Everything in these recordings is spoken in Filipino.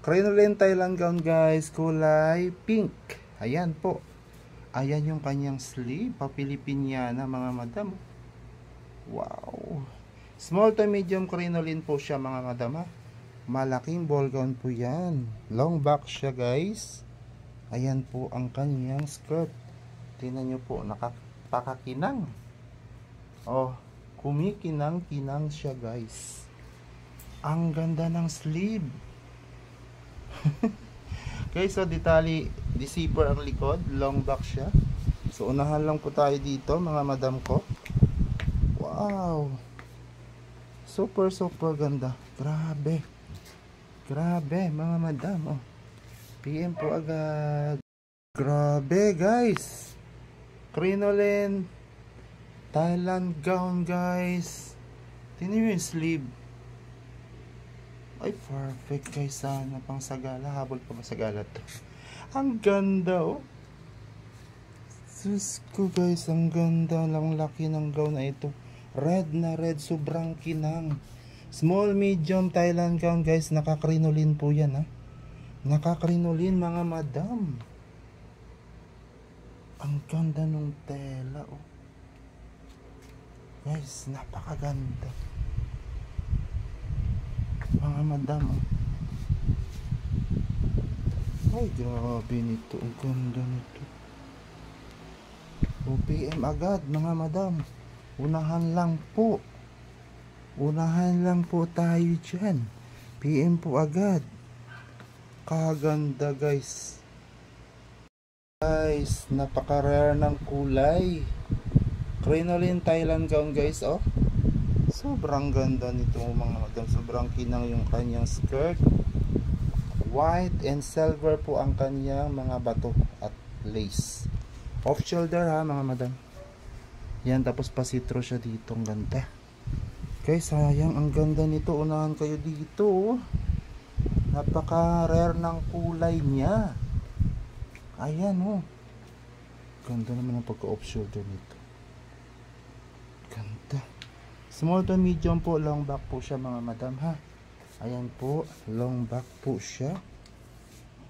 Crinoline Thailand gown guys, kulay pink. Ayan po. Ayan yung kanyang sleeve, papilipiniana mga madam. Wow. Small to medium crinoline po siya mga madam ha. Malaking ball gown po yan. Long back siya guys. Ayan po ang kanyang skirt. Tingnan nyo po, nakapakakinang. Oh, kumikinang-kinang siya guys. Ang ganda ng sleeve. Okay, so detalye, di zipper ang likod, long back siya. So unahan lang po tayo dito mga madam ko. Wow. Super ganda. Grabe. Grabe mga madam. Oh. PM po agad. Grabe guys. Crinoline Thailand gown guys. Tingnan mo yung sleeve. Ay perfect guys, sana pang sagala. Habol pa ba sagala to? Ang ganda oh. Sus ko guys, ang ganda lang, laki ng gown na ito. Red na red, sobrang kinang. Small medium Thailand gown guys, nakakrinolin po yan ha. Nakakrinolin mga madam. Ang ganda nung tela oh. Guys, napakaganda. Mga madam oh. Ay grabe nito, ang ganda nito. OPM agad mga madam. Unahan lang po. Unahan lang po tayo dyan. PM po agad. Kaganda guys. Guys, napaka-rare ng kulay. Crinoline Thailand gown guys oh. Sobrang ganda nito mga madam. Sobrang kinang yung kanyang skirt. White and silver po ang kanyang mga bato at lace. Off shoulder ha mga madam. Yan, tapos pasitro siya dito. Ang ganda. Guys, sayang ang ganda nito. Unahan kayo dito. Napaka rare ng kulay niya. Ayan oh. Ganda naman ang pagka off shoulder nito. Ganda. Small to medium po, long back po siya mga madam ha. Ayan po, long back po siya.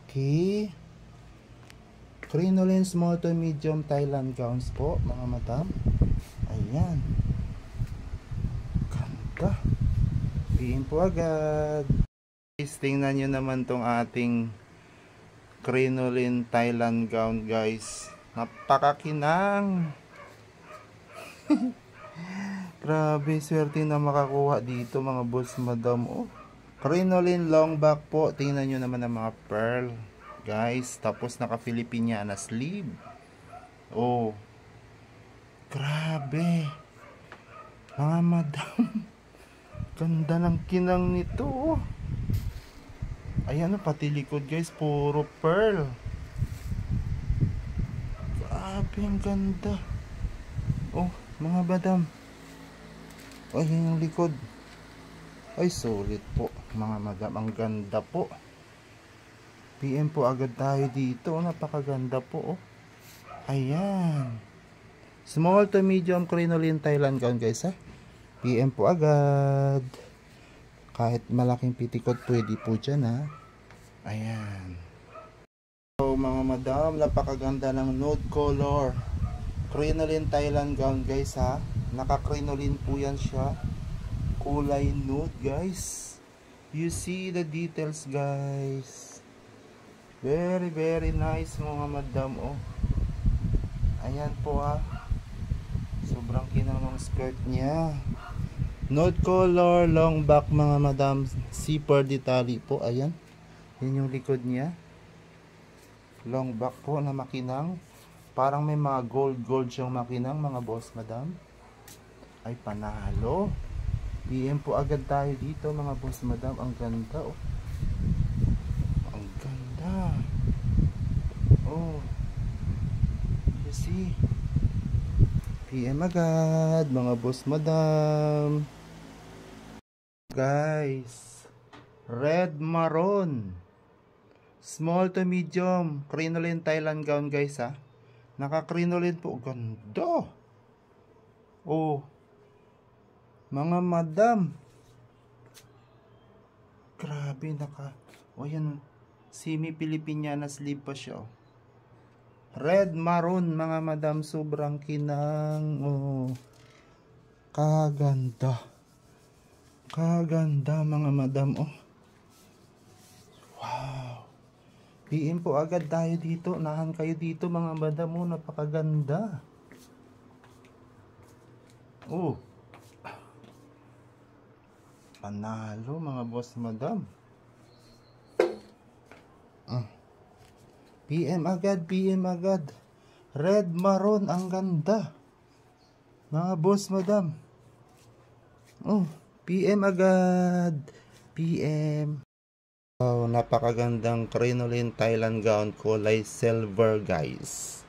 Okay. Crinoline small to medium Thailand gowns po mga madam. Ayan. Ganda. Piin po agad. Guys, tingnan nyo naman tong ating Crinoline Thailand gown guys. Napakakinang. Grabe, swerte na makakuha dito mga boss madam oh. Crinoline long back po. Tingnan nyo naman ang mga pearl guys. Tapos naka Filipiniana sleeve. Oh. Grabe. Mga madam. Ganda ng kinang nito oh. Ayan oh, pati likod guys, puro pearl. Grabe, ang ganda. Oh, mga madam. Ayan yung likod. Ay, solid po mga madam. Ang ganda po. PM po agad tayo dito. Napakaganda po oh. Ayan. Small to medium crinoline Thailand gown guys ha. PM po agad. Kahit malaking pitikot pwede po dyan ha. Ayan. So mga madam, napakaganda ng nude color crinoline Thailand gown guys ha. Naka-crinoline po yan siya. Kulay nude guys. You see the details guys. Very nice mga madam oh. Ayan po ha. Sobrang kinang ng skirt niya. Nude color, long back mga madam. Zipper detalye po. Ayan. Yan yung likod niya. Long back po na makinang. Parang may mga gold siyang makinang mga boss madam. Ay panalo. PM po agad tayo dito mga boss madam. Ang ganda oh. Ang ganda. Oh. You see. PM agad mga boss madam. Guys. Red maroon. Small to medium crinoline Thailand gown guys ha. Naka crinoline po. Ganda. Oh. Mga madam. Grabe, o yan, semi Filipiniana sleeve pa siya, oh. Red maroon, mga madam, sobrang kinang, oh. Kaganda. Kaganda, mga madam, oh. Wow. PM po agad tayo dito. Nahan kayo dito, mga madam, oh. Napakaganda. Oh. Panalo, mga boss, madam. PM agad, PM agad. Red maroon, ang ganda. Mga boss, madam. Oh, PM agad. PM. Oh, napakagandang crinoline Thailand gown, kulay silver, guys.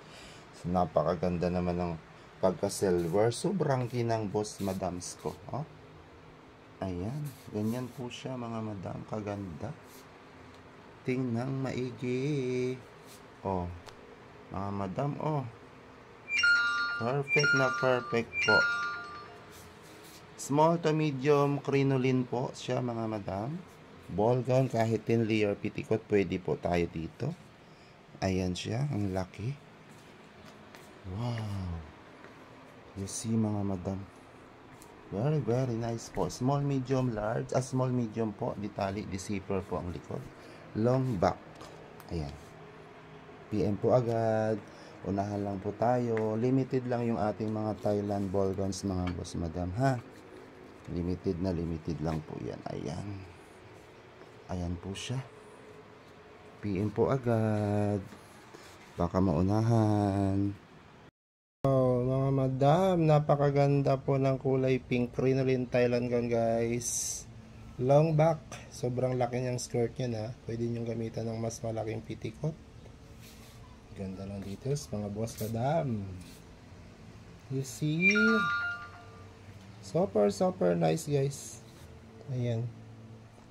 So, napakaganda naman ng pagka-silver. Sobrang kinang, boss, madams ko. Oh. Ayan, ganyan po siya, mga madam. Kaganda. Tingnan maigi. Oh, mga madam, oh. Perfect na perfect po. Small to medium crinoline po siya, mga madam. Ball gown, kahit 10 layer petticoat, pwede po tayo dito. Ayan siya, ang laki. Wow. You see, mga madam. Very, very nice po. Small, medium, large. Small, medium po. Detali, zipper po ang likod. Long back. Ayan. PM po agad. Unahan lang po tayo. Limited lang yung ating mga Thailand ball gowns, mga boss, madam, ha? Limited lang po yan. Ayan. Ayan po siya. PM po agad. Baka maunahan. Oh, mga madam, napakaganda po ng kulay pink crinoline Thailand gown, guys. Long back. Sobrang laki niyang skirt niya, na. Pwede niyong gamitan ng mas malaking petticoat. Ganda lang dito, mga boss, madam. You see? Super, super nice, guys. Ayan.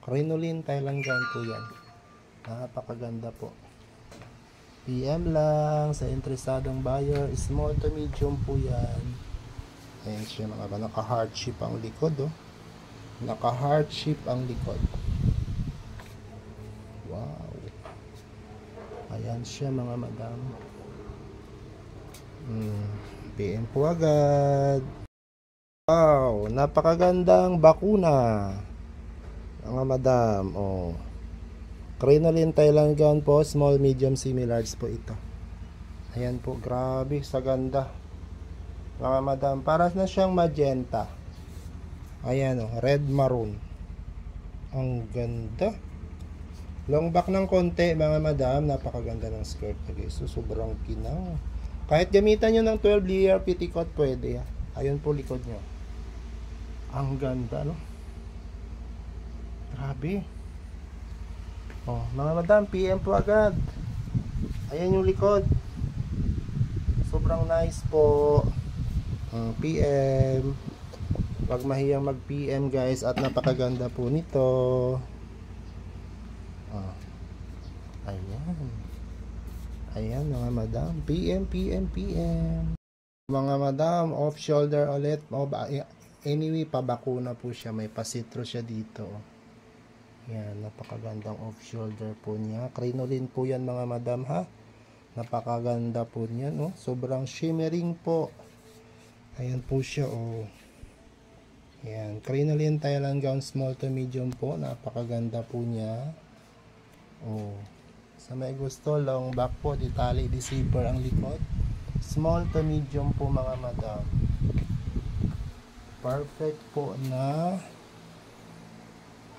Crinoline Thailand gown po yan. Napakaganda po. PM lang sa interesadong buyer. Small to medium po yan. Ayan siya, mga ba. Naka-heart shape ang likod, oh. Naka-heart shape ang likod. Wow. Ayan siya, mga madam. PM po agad. Wow, napakagandang bakuna. Mga madam, oh. Crinoline Thailand gown po, small, medium, semi-large po ito. Ayan po, grabe sa ganda. Mga madam, para na siyang magenta. Ayan, oh, red maroon. Ang ganda. Long back ng konti, mga madam. Napakaganda ng skirt, guys. So, sobrang kinang. Kahit gamitan nyo ng 12 layer petticoat, pwede. Ayun po likod nyo. Ang ganda, no? Grabe. Oh, mga madam, PM po agad. Ayan yung likod. Sobrang nice po. PM. Wag mahiyang mag-PM, guys. At napakaganda po nito. Ayan. Ayan, mga madam. PM, PM, PM. Mga madam, off shoulder ulit. Anyway, pabakuna po siya. May pasitro siya dito. Yan, napakagandang off shoulder po niya. Crinoline po yan, mga madam, ha. Napakaganda po niya, no. Sobrang shimmering po. Ayan po siya, oh. Yan, crinoline Thailand gown, small to medium po. Napakaganda po niya. Oh. Sa may gusto, long back po, detali, zipper ang likod. Small to medium po, mga madam. Perfect po na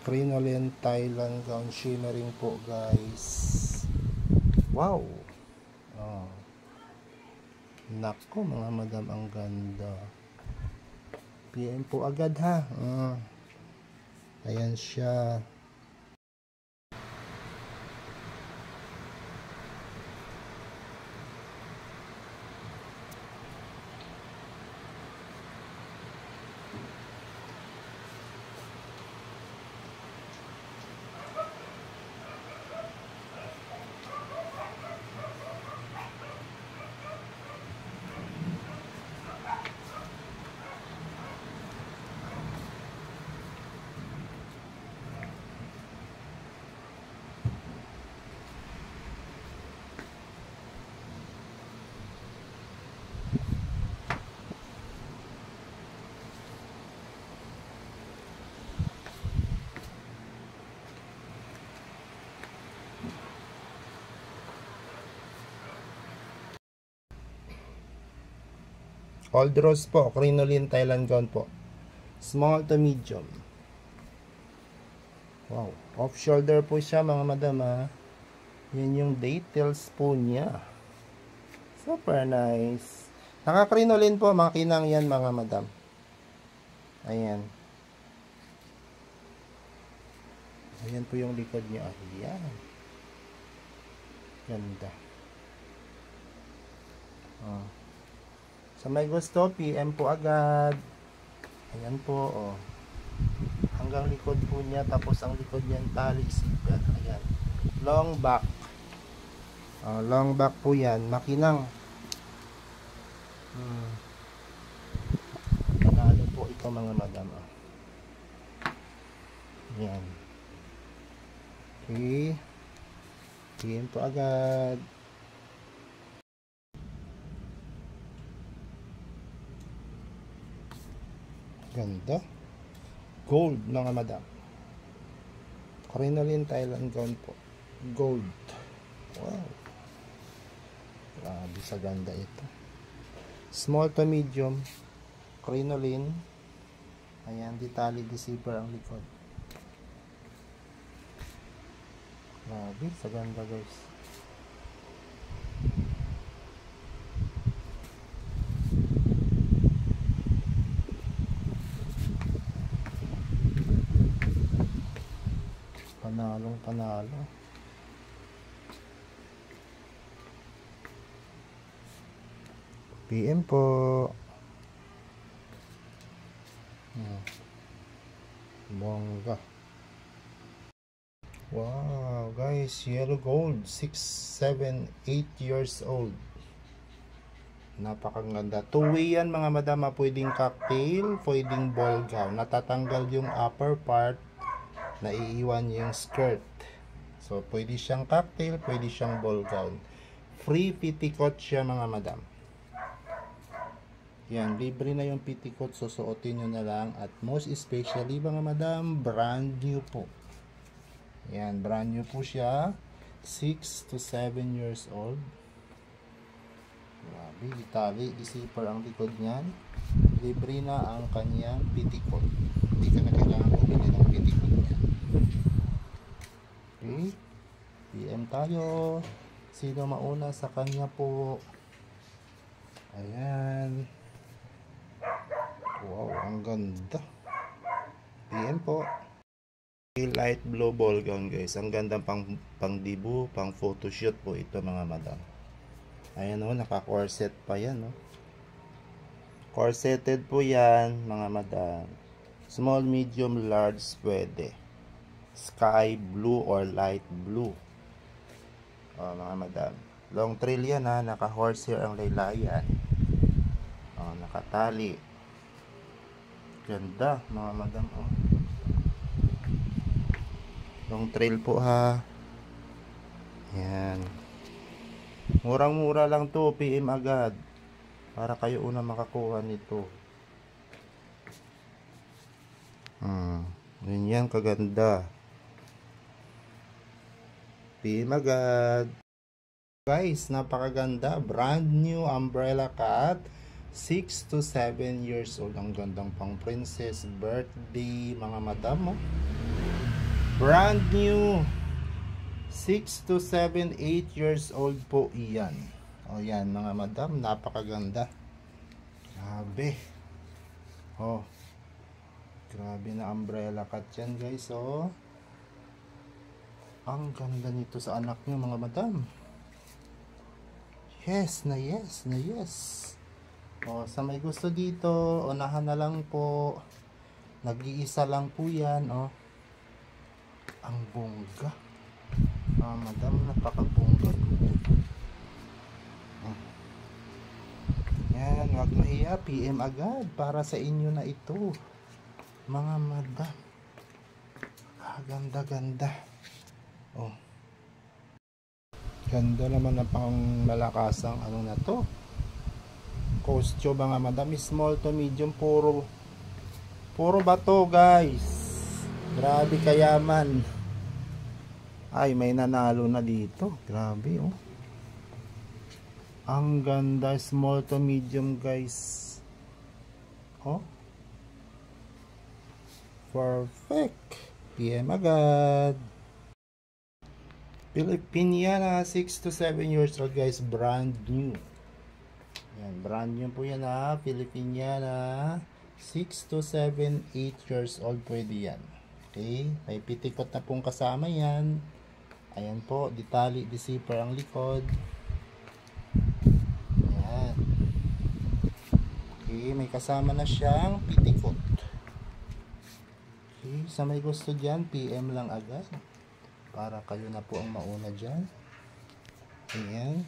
crinoline Thailand gown, shimmering po, guys. Wow. Oh. Nako, mga madam, ang ganda. PM po agad, ha. Ayan siya. Old Rose po, Crinoline Thailand Gown po. Small to medium. Wow, off shoulder po siya mga madam ha. Yan yung details po niya. Super nice. Naka-crinoline po, makinang yan mga madam. Ayan. Ayan po yung likod niya. Ayan. Ganda. Oh. Sa may gusto, PM po agad. Ayan po, oh. Hanggang likod po niya, tapos ang likod niya tali zipper. Ayan. Long back. Long back po yan. Makinang. Panalo po ito mga madam. Ayan. Okay. PM po agad. Ganda. Gold mga madam. Crinoline Thailand Gown po. Gold. Wow. Grabe sa ganda ito. Small to medium. Crinoline. Ayan, detalye zipper ang likod. Grabe sa ganda guys. Panalong panalo. PM po. Bongga. Wow guys, yellow gold, 6, 7, 8 years old. Napakaganda. Two-way yan mga madama, pwedeng cocktail, pwedeng ball gown. Natatanggal yung upper part, naiiwan yung skirt. So pwede siyang cocktail, pwede siyang ball gown. Free petticoat siya mga madam. Yan, libre na yung petticoat, susuotin nyo na lang. At most especially mga madam, brand new po. Yan, brand new po siya. 6 to 7 years old. Grabe, detalye, zipper ang likod niyan. Libre na ang kanyang petticoat. Hindi ka na kailangan bumili ng petticoat niya. Okay, PM tayo. Sino mauna sa kanya po? Ayan. Wow, ang ganda. PM po. Light blue ball gown guys. Ang ganda pang dibu, pang photoshoot po ito mga madam. Ayan o, naka-corset pa yan o. Corseted po yan mga madam. Small, medium, large pwede. Sky blue or light blue. O mga madam. Long trail yan ha. Naka-horsehair ang laylayan. O, nakatali. Ganda mga madam oh. Long trail po ha. Yan. Murang mura lang to, PM agad para kayo una makakuha nito. Ganyan kaganda. PM agad guys, napakaganda. Brand new umbrella cut. 6 to 7 years old. Ang gandang pang princess birthday mga madam oh. Brand new. 6 to 7, 8 years old po iyan. O yan mga madam, napakaganda. Grabe. Oh. Grabe na umbrella cut yan guys oh. Ang ganda nito sa anak niyo mga madam. Yes na yes na yes. O, sa may gusto dito, unahan na lang po. Nag-iisa lang po yan, o. Ang bongga. Madam, napakabongga. Yan, wag mahiya. PM agad para sa inyo na ito. Mga madam. Ganda-ganda. O. Ganda naman na pang malakasang ano na to. Costume mga madam, small to medium, puro bato guys. Grabe kayaman. Ay, may nanalo na dito. Grabe oh. Ang ganda, small to medium guys. Oh, perfect. PM agad. Filipiniana, 6 to 7 years old guys, brand new. Yan, brand new po yan ha. Filipiniana, 6 to 7, 8 years old pwede yan. Okay, may pitikot na pong kasama yan. Ayan po, detalye, zipper ang likod. Ayan. Okay, may kasama na siyang pitikot. Okay, sa may gusto dyan, PM lang agad. Para kayo na po ang mauna dyan. Ayan.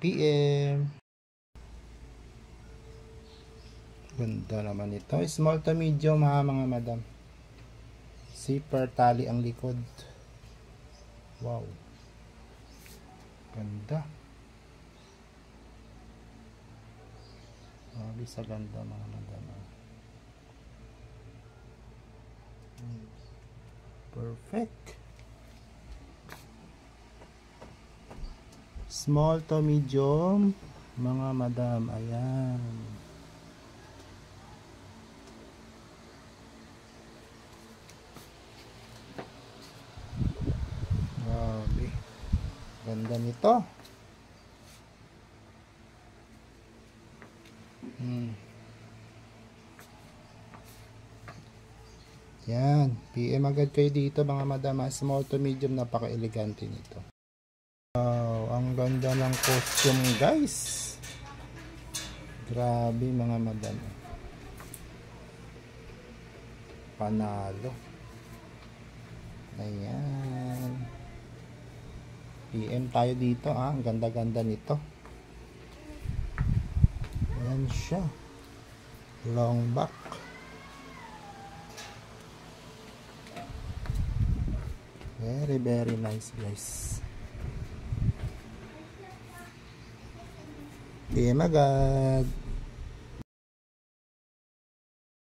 PM. Ganda naman ito. Small to medium ha mga madam. Zipper, tali ang likod. Wow. Ganda. Grabe sa ganda mga madam. Perfect. Small to medium mga madam. Ayan. Grabe. Ganda nito. Yan. PM agad kayo dito mga madam. Small to medium. Napaka-elegante nito. Wow. Ang ganda ng costume guys. Grabe mga madam. Panalo. Ayan. PM tayo dito ah. Ang ganda-ganda nito. Ayan siya. Long back. Very nice guys. PM agad.